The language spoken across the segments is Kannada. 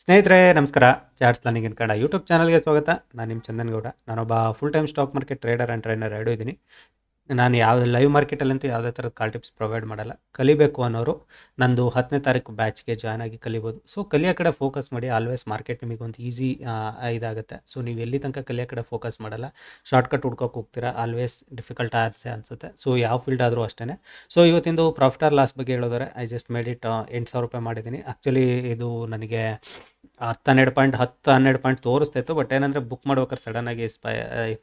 ಸ್ನೇಹಿತರೆ ನಮಸ್ಕಾರ. Charts learning in Kannada YouTube ಚಾನಲ್ಗೆ ಸ್ವಾಗತ. ನಾನು ನಿಮ್ಮ ಚಂದನ್ ಗೌಡ. ನಾನೊಬ್ಬ full time stock market trader and trainer ಎರಡೂ ಇದ್ದೀನಿ. ನಾನು ಯಾವ ಲೈವ್ ಮಾರ್ಕೆಟಲ್ಲಂತೂ ಯಾವುದೇ ಥರದ ಕಾಲ್ ಟಿಪ್ಸ್ ಪ್ರೊವೈಡ್ ಮಾಡಲ್ಲ. ಕಲಿಬೇಕು ಅನ್ನೋರು ನಂದು 10ನೇ ತಾರೀಕು ಬ್ಯಾಚ್ಗೆ ಜಾಯ್ನ್ ಆಗಿ ಕಲಿಬೋದು. ಸೊ ಕಲಿಯೋ ಕಡೆ ಫೋಕಸ್ ಮಾಡಿ. ಆಲ್ವೇಸ್ ಮಾರ್ಕೆಟ್ ನಿಮಗೆ ಒಂದು ಈಸಿ ಇದಾಗುತ್ತೆ. ಸೊ ನೀವು ಎಲ್ಲಿ ತನಕ ಕಲಿಯೋ ಕಡೆ ಫೋಕಸ್ ಮಾಡಲ್ಲ, ಶಾರ್ಟ್ಕಟ್ ಹುಡ್ಕೋಕೆ ಹೋಗ್ತೀರಾ, ಆಲ್ವೇಸ್ ಡಿಫಿಕಲ್ಟ್ ಅನಿಸುತ್ತೆ. ಸೊ ಯಾವ ಫೀಲ್ಡ್ ಆದರೂ ಅಷ್ಟೇ. ಸೊ ಇವತ್ತಿಂದು ಪ್ರಾಫಿಟ್ ಆರ್ ಲಾಸ್ ಬಗ್ಗೆ ಹೇಳೋದಾರೆ, ಐ ಜಸ್ಟ್ ಮೇಡ್ ಇಟ್ 8,000 ರೂಪಾಯಿ ಮಾಡಿದ್ದೀನಿ. ಆ್ಯಕ್ಚುಲಿ ಇದು ನನಗೆ 10-12 ಪಾಯಿಂಟ್ ತೋರಿಸ್ತಾಯಿತ್ತು. ಬಟ್ ಏನಂದರೆ ಬುಕ್ ಮಾಡ್ಬೇಕಾದ್ರೆ ಸಡನ್ನಾಗಿ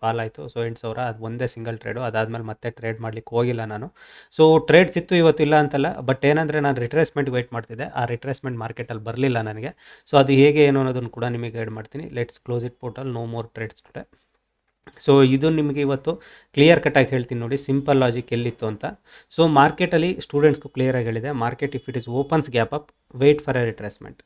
ಫಾಲ್ ಆಯಿತು. ಸೊ 8,000 ಅದು ಒಂದೇ ಸಿಂಗಲ್ ಟ್ರೇಡು. ಅದಾದಮೇಲೆ ಮತ್ತೆ ಟ್ರೇಡ್ ಮಾಡ್ಲಿಕ್ಕೆ ಹೋಗಿಲ್ಲ ನಾನು. ಸೊ ಟ್ರೇಡ್ ಸಿಕ್ತು ಇವತ್ತಿಲ್ಲ ಅಂತಲ್ಲ, ಬಟ್ ಏನಂದರೆ ನಾನು ರಿಟ್ರೇಸ್ಮೆಂಟ್ಗೆ ವೆಯ್ಟ್ ಮಾಡ್ತಿದ್ದೆ. ಆ ರಿಟ್ರೇಸ್ಮೆಂಟ್ ಮಾರ್ಕೆಟಲ್ಲಿ ಬರಲಿಲ್ಲ ನನಗೆ. ಸೊ ಅದು ಹೇಗೆ ಏನು ಅನ್ನೋದನ್ನು ಕೂಡ ನಿಮಗೆ ಗೈಡ್ ಮಾಡ್ತೀನಿ. Let's close it portal, no more trades today. So ಇದು ನಿಮಗೆ ಇವತ್ತು ಕ್ಲಿಯರ್ ಕಟ್ಟಾಗಿ ಹೇಳ್ತೀನಿ ನೋಡಿ, ಸಿಂಪಲ್ ಲಾಜಿಕ್ ಎಲ್ಲಿತ್ತು ಅಂತ. ಸೊ ಮಾರ್ಕೆಟಲ್ಲಿ ಸ್ಟೂಡೆಂಟ್ಸ್ಗೂ ಕ್ಲಿಯರಾಗಿ ಹೇಳಿದೆ, market if it is opens gap up, wait for a retracement.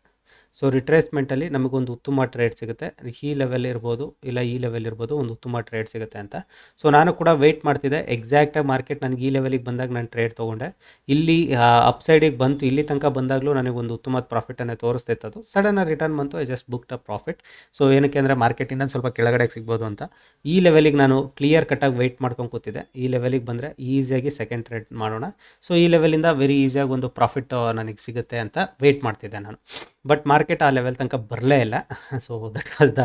So ರಿಟ್ರೇಸ್ಮೆಂಟಲ್ಲಿ ನಮಗೊಂದು ಉತ್ತಮ ಟ್ರೇಡ್ ಸಿಗುತ್ತೆ. ಈ ಲೆವೆಲ್ ಇರ್ಬೋದು, ಇಲ್ಲ ಈ ಲೆವೆಲ್ ಇರ್ಬೋದು, ಒಂದು ಉತ್ತಮ ಟ್ರೇಡ್ ಸಿಗುತ್ತೆ ಅಂತ. ಸೊ ನಾನು ಕೂಡ ವೆಯ್ಟ್ ಮಾಡ್ತಿದ್ದೆ. ಎಕ್ಸಾಕ್ಟಾಗಿ ಮಾರ್ಕೆಟ್ ನನಗೆ ಈ ಲೆವೆಲಿಗೆ ಬಂದಾಗ ನಾನು ಟ್ರೇಡ್ ತೊಗೊಂಡೆ. ಇಲ್ಲಿ ಅಪ್ಸೈಡಿಗೆ ಬಂತು. ಇಲ್ಲಿ ತನಕ ಬಂದಾಗಲೂ ನನಗೊಂದು ಉತ್ತಮವಾದ ಪ್ರಾಫಿಟನ್ನೇ ತೋರಿಸ್ತಿತ್ತು. ಅದು ಸಡನ್ನಾಗಿ ರಿಟರ್ನ್ ಬಂತು. I just booked a profit. So ಏನಕ್ಕೆ ಅಂದರೆ ಮಾರ್ಕೆಟ್ ಇನ್ನೊಂದು ಸ್ವಲ್ಪ ಕೆಳಗಡೆಗೆ ಸಿಗ್ಬೋದು ಅಂತ. ಈ ಲೆವೆಲಿಗೆ ನಾನು ಕ್ಲಿಯರ್ ಕಟ್ಟಾಗಿ ವೆಯ್ಟ್ ಮಾಡ್ಕೊಂಡು ಕೂತಿದ್ದೆ. ಈ ಲೆವೆಲಿಗೆ ಬಂದರೆ ಈಸಿಯಾಗಿ ಸೆಕೆಂಡ್ ಟ್ರೇಡ್ ಮಾಡೋಣ. ಸೊ ಈ ಲೆವೆಲಿಂದ ವೆರಿ ಈಸಿಯಾಗಿ ಒಂದು ಪ್ರಾಫಿಟ್ ನನಗೆ ಸಿಗುತ್ತೆ ಅಂತ ವೆಯ್ಟ್ ಮಾಡ್ತಿದ್ದೆ ನಾನು. ಬಟ್ ಮಾರ್ಕೆಟ್ ಆ ಲೆವೆಲ್ ತನಕ ಬರಲೇ ಇಲ್ಲ. So that was the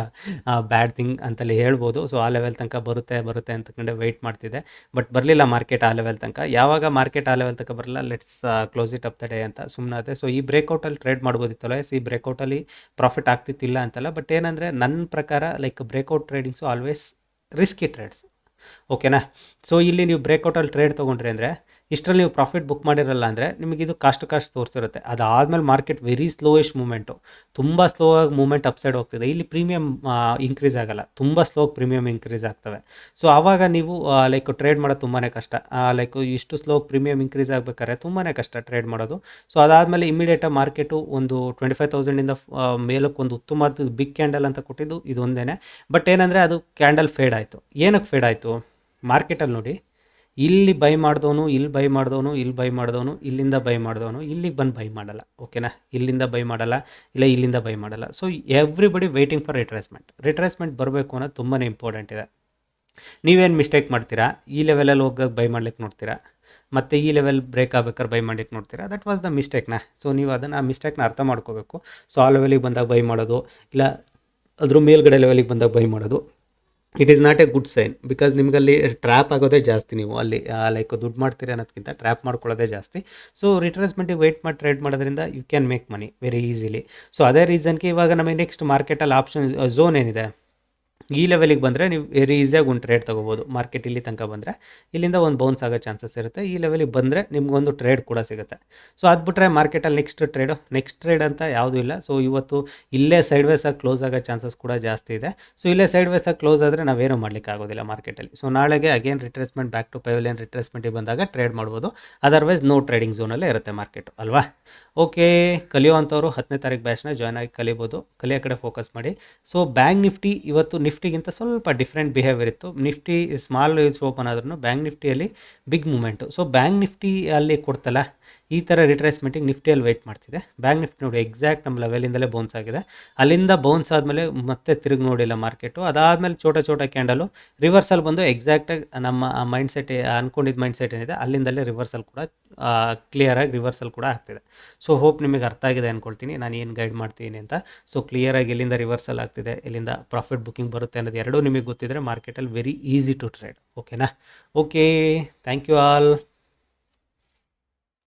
bad thing ಅಂತಲೇ ಹೇಳ್ಬೋದು. ಸೊ ಆ ಲೆವೆಲ್ ತನಕ ಬರುತ್ತೆ ಅಂತಕೊಂಡೆ ವೆಯ್ಟ್ ಮಾಡ್ತಿದ್ದೆ. ಬಟ್ ಬರಲಿಲ್ಲ ಮಾರ್ಕೆಟ್ ಆ ಲೆವೆಲ್ ತನಕ. ಯಾವಾಗ ಮಾರ್ಕೆಟ್ ಆ ಲೆವೆಲ್ ತನಕ ಬರಲ್ಲ, let's close it up the day ಅಂತ ಸುಮ್ಮನಾದೆ. ಸೊ ಈ ಬ್ರೇಕೌಟಲ್ಲಿ ಟ್ರೇಡ್ ಮಾಡ್ಬೋದಿತ್ತಲ್ಲ. ಈ ಬ್ರೇಕೌಟಲ್ಲಿ ಪ್ರಾಫಿಟ್ ಆಗ್ತಿತ್ತಿಲ್ಲ ಅಂತಲ್ಲ. ಬಟ್ ಏನಂದರೆ ನನ್ನ ಪ್ರಕಾರ like breakout tradings always risky trades. ಓಕೆನಾ. ಸೊ ಇಲ್ಲಿ ನೀವು ಬ್ರೇಕೌಟಲ್ಲಿ ಟ್ರೇಡ್ ತೊಗೊಂಡ್ರಿ ಅಂದರೆ ಇಷ್ಟರಲ್ಲಿ ನೀವು ಪ್ರಾಫಿಟ್ ಬುಕ್ ಮಾಡಿರಲ್ಲ ಅಂದರೆ ನಿಮಗಿದು ಕಾಸ್ಟ್ ತೋರಿಸಿರುತ್ತೆ. ಅದಾದಮೇಲೆ ಮಾರ್ಕೆಟ್ ವೆರಿ ಸ್ಲೋಯೆಸ್ಟ್ ಮೂಮೆಂಟು, ತುಂಬ ಸ್ಲೋ ಆಗಿ ಮೂಮೆಂಟ್ ಅಪ್ಸೈಡ್ ಹೋಗ್ತಿದೆ. ಇಲ್ಲಿ ಪ್ರೀಮಿಯಮ್ ಇನ್ಕ್ರೀಸ್ ಆಗಲ್ಲ, ತುಂಬ ಸ್ಲೋ ಪ್ರೀಮಿಯಮ್ ಇನ್ಕ್ರೀಸ್ ಆಗ್ತವೆ. ಸೊ ಆವಾಗ ನೀವು ಲೈಕ್ ಟ್ರೇಡ್ ಮಾಡೋದು ತುಂಬಾ ಕಷ್ಟ. ಲೈಕ್ ಇಷ್ಟು ಸ್ಲೋ ಪ್ರೀಮಿಯಮ್ ಇನ್ಕ್ರೀಸ್ ಆಗಬೇಕಾದ್ರೆ ತುಂಬಾ ಕಷ್ಟ ಟ್ರೇಡ್ ಮಾಡೋದು. ಸೊ ಅದಾದಮೇಲೆ ಇಮಿಡಿಯೇಟಾಗಿ ಮಾರ್ಕೆಟು ಒಂದು 25,000ಇಂದ ಮೇಲಕ್ಕೆ ಒಂದು ಉತ್ತಮವಾದ ಬಿಗ್ ಕ್ಯಾಂಡಲ್ ಅಂತ ಕೊಟ್ಟಿದ್ದು ಇದೊಂದೇ. ಬಟ್ ಏನಂದರೆ ಅದು ಕ್ಯಾಂಡಲ್ ಫೇಡ್ ಆಯಿತು. ಏನಕ್ಕೆ ಫೇಡ್ ಆಯಿತು? ಮಾರ್ಕೆಟಲ್ಲಿ ನೋಡಿ, ಇಲ್ಲಿ ಬೈ ಮಾಡಿದವನು, ಇಲ್ಲಿ ಬೈ ಮಾಡಿದವನು, ಇಲ್ಲಿ ಬೈ ಮಾಡಿದವನು, ಇಲ್ಲಿಂದ ಬೈ ಮಾಡಿದವನು ಇಲ್ಲಿಗೆ ಬಂದು ಬೈ ಮಾಡಲ್ಲ. ಓಕೆನಾ. ಇಲ್ಲಿಂದ ಬೈ ಮಾಡಲ್ಲ, ಇಲ್ಲ ಇಲ್ಲಿಂದ ಬೈ ಮಾಡಲ್ಲ. So everybody waiting for retracement ಬರಬೇಕು ಅನ್ನೋದು ತುಂಬಾ ಇಂಪಾರ್ಟೆಂಟ್ ಇದೆ. ನೀವೇನು ಮಿಸ್ಟೇಕ್ ಮಾಡ್ತೀರಾ? ಈ ಲೆವೆಲಲ್ಲಿ ಹೋಗಿ ಬೈ ಮಾಡ್ಲಿಕ್ಕೆ ನೋಡ್ತೀರಾ, ಮತ್ತು ಈ ಲೆವೆಲ್ ಬ್ರೇಕ್ ಆಗ್ಬೇಕಾದ್ರೆ ಬೈ ಮಾಡ್ಲಿಕ್ಕೆ ನೋಡ್ತೀರಾ. ದಟ್ ವಾಸ್ ದ ಮಿಸ್ಟೇಕ್ನ. ಸೊ ನೀವು ಅದನ್ನು ಆ ಮಿಸ್ಟೇಕ್ನ ಅರ್ಥ ಮಾಡ್ಕೋಬೇಕು. ಸೊ ಆ ಲೆವೆಲಿಗೆ ಬಂದಾಗ ಬೈ ಮಾಡೋದು, ಇಲ್ಲ ಅದ್ರ ಮೇಲ್ಗಡೆ ಲೆವೆಲಿಗೆ ಬಂದಾಗ ಬೈ ಮಾಡೋದು, it is not a good sign. Because ನಿಮಗಲ್ಲಿ ಟ್ರ್ಯಾಪ್ ಆಗೋದೇ ಜಾಸ್ತಿ. ನೀವು ಅಲ್ಲಿ ಲೈಕ್ ದುಡ್ಡು ಮಾಡ್ತೀರಿ ಅನ್ನೋದಕ್ಕಿಂತ ಟ್ರ್ಯಾಪ್ ಮಾಡ್ಕೊಳ್ಳೋದೇ ಜಾಸ್ತಿ. ಸೊ ರಿಟ್ರೇಸ್ಮೆಂಟಿಗೆ ವೆಯ್ಟ್ ಮಾಡಿ ಟ್ರೇಡ್ ಮಾಡೋದ್ರಿಂದ you can make money very easily. So ಅದೇ ರೀಸನ್ಗೆ ಇವಾಗ ನಮಗೆ ನೆಕ್ಸ್ಟ್ ಮಾರ್ಕೆಟಲ್ಲಿ ಆಪ್ಷನ್ ಝೋನ್ ಏನಿದೆ, ಈ ಲೆವೆಲಿಗೆ ಬಂದರೆ ನೀವು ವೆರಿ ಈಸಿಯಾಗಿ ಒಂದು ಟ್ರೇಡ್ ತೊಗೋಬೋದು. ಮಾರ್ಕೆಟ್ ಇಲ್ಲಿ ತನಕ ಬಂದರೆ ಇಲ್ಲಿಂದ ಒಂದು ಬೌನ್ಸ್ ಆಗೋ ಚಾನ್ಸಸ್ ಇರುತ್ತೆ. ಈ ಲೆವೆಲಿಗೆ ಬಂದರೆ ನಿಮಗೊಂದು ಟ್ರೇಡ್ ಕೂಡ ಸಿಗುತ್ತೆ. ಸೊ ಅದು ಬಿಟ್ಟರೆ ಮಾರ್ಕೆಟಲ್ಲಿ ನೆಕ್ಸ್ಟ್ ಟ್ರೇಡ್ ಅಂತ ಯಾವುದೂ ಇಲ್ಲ. ಸೊ ಇವತ್ತು ಇಲ್ಲೇ ಸೈಡ್ ವೇಸಾಗಿ ಕ್ಲೋಸ್ ಆಗೋ ಚಾನ್ಸಸ್ ಕೂಡ ಜಾಸ್ತಿ ಇದೆ. ಸೊ ಇಲ್ಲೇ ಸೈಡ್ ವೇಸಾಗಿ ಕ್ಲೋಸ್ ಆದರೆ ನಾವೇನು ಮಾಡಲಿಕ್ಕೆ ಆಗೋದಿಲ್ಲ ಮಾರ್ಕೆಟಲ್ಲಿ. ಸೊ ನಾಳೆಗೆ again retracement back to pavilion ರಿಟ್ರೇಸ್ಮೆಂಟಿಗೆ ಬಂದಾಗ ಟ್ರೇಡ್ ಮಾಡ್ಬೋದು. ಅದರ್ವೈಸ್ ನೋ ಟ್ರೇಡಿಂಗ್ ಝೋನಲ್ಲೇ ಇರುತ್ತೆ ಮಾರ್ಕೆಟು, ಅಲ್ವಾ? ಓಕೆ. ಕಲಿಯುವಂಥವ್ರು 10ನೇ ತಾರೀಕು ಬ್ಯಾಚ್ನ ಜಾಯ್ನ್ ಆಗಿ ಕಲಿಬೋದು. ಕಲಿಯೋ ಕಡೆ ಫೋಕಸ್ ಮಾಡಿ. ಸೊ ಬ್ಯಾಂಕ್ ನಿಫ್ಟಿ ಇವತ್ತು ನಿಫ್ಟಿಗಿಂತ ಸ್ವಲ್ಪ ಡಿಫ್ರೆಂಟ್ ಬಿಹೇವಿಯರ್ ಇತ್ತು. ನಿಫ್ಟಿ ಸ್ಮಾಲ್ ಓಪನ್ ಆದ್ರೂ ಬ್ಯಾಂಕ್ ನಿಫ್ಟಿಯಲ್ಲಿ big movement. So bank Nifty ಅಲ್ಲಿ ಕೊಡ್ತಲ್ಲ, ಈ ಥರ ರಿಟ್ರೇಸ್ಮೆಂಟಿಗೆ ನಿಫ್ಟಿಯಲ್ಲಿ ವೆಯ್ಟ್ ಮಾಡ್ತಿದೆ. ಬ್ಯಾಂಕ್ ನಿಫ್ಟಿ ನೋಡಿ ಎಕ್ಸಾಕ್ಟ್ ನಮ್ಮ ಲೆವೆಲಿಂದಲೇ ಬೌನ್ಸ್ ಆಗಿದೆ. ಅಲ್ಲಿಂದ ಬೌನ್ಸ್ ಆದಮೇಲೆ ಮತ್ತೆ ತಿರುಗಿ ನೋಡಿಲ್ಲ ಮಾರ್ಕೆಟು. ಅದಾದಮೇಲೆ ಚೋಟ ಕ್ಯಾಂಡಲು ರಿವರ್ಸಲ್ ಬಂದು ಎಕ್ಸಾಕ್ಟಾಗಿ ನಮ್ಮ ಮೈಂಡ್ಸೆಟ್ ಅಂದ್ಕೊಂಡಿದ್ದ ಮೈಂಡ್ಸೆಟ್ ಏನಿದೆ ಅಲ್ಲಿಂದಲೇ ರಿವರ್ಸಲ್ ಕೂಡ ಕ್ಲಿಯರಾಗಿ ರಿವರ್ಸಲ್ ಕೂಡ ಆಗ್ತಿದೆ. ಸೊ ಹೋಪ್ ನಿಮಗೆ ಅರ್ಥ ಆಗಿದೆ ಅಂದ್ಕೊಳ್ತೀನಿ ನಾನು ಏನು ಗೈಡ್ ಮಾಡ್ತೀನಿ ಅಂತ. ಸೊ ಕ್ಲಿಯರಾಗಿ ಎಲ್ಲಿಂದ ರಿವರ್ಸಲ್ ಆಗ್ತಿದೆ, ಎಲ್ಲಿಂದ ಪ್ರಾಫಿಟ್ ಬುಕ್ಕಿಂಗ್ ಬರುತ್ತೆ ಅನ್ನೋದು ಎರಡೂ ನಿಮಗೆ ಗೊತ್ತಿದ್ದರೆ ಮಾರ್ಕೆಟಲ್ಲಿ ವೆರಿ ಈಸಿ ಟು ಟ್ರೇಡ್. ಓಕೆನಾ. Okay, thank you all.